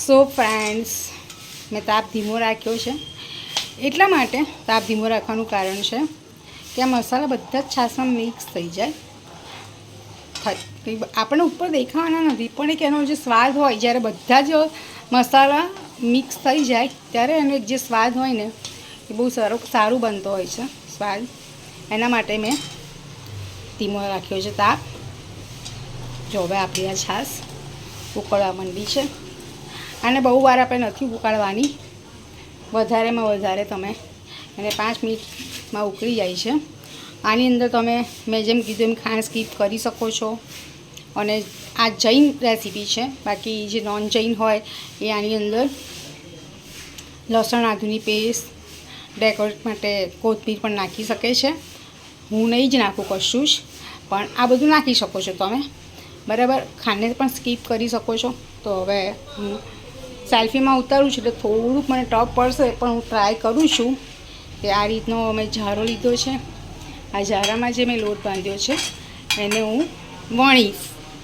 So friends, મેં તાપ ધીમો રાખ્યો છે. એટલા માટે તાપ ધીમો રાખવાનું કારણ છે કે આ મસાલા બધા જ છાશમાં મિક્સ થઈ જાય. આપણને ઉપર દેખાવાના નથી, પણ એક એનો જે સ્વાદ હોય, જ્યારે બધા જ મસાલા મિક્સ થઈ જાય ત્યારે એનો એક જે સ્વાદ હોય ને એ બહુ સારું બનતો હોય છે સ્વાદ. એના માટે મેં ધીમો રાખ્યો છે તાપ. જો હવે આપણી આ છાશ ઉકળવા માંડી છે. આને બહુ વાર આપણે નથી ઉકાળવાની, વધારેમાં વધારે તમે એને 5 મિનિટમાં ઉકળી જાય છે. આની અંદર તમે મેં જેમ કીધું એમ ખાંડ સ્કીપ કરી શકો છો. અને આ જૈન રેસીપી છે, બાકી જે નોન જૈન હોય એ આની અંદર લસણ આદુની પેસ્ટ, ડેકોરેટ માટે કોથમીર પણ નાખી શકે છે. હું નહીં જ નાખું કશું જ, પણ આ બધું નાખી શકો છો તમે, બરાબર. ખાંડને પણ સ્કીપ કરી શકો છો. તો હવે હું સેલ્ફીમાં ઉતારું છું એટલે થોડુંક મને ટફ પડશે, પણ હું ટ્રાય કરું છું કે આ રીતનો મેં જારો લીધો છે. આ જારામાં જે મેં લોટ બાંધ્યો છે એને હું વણીશ.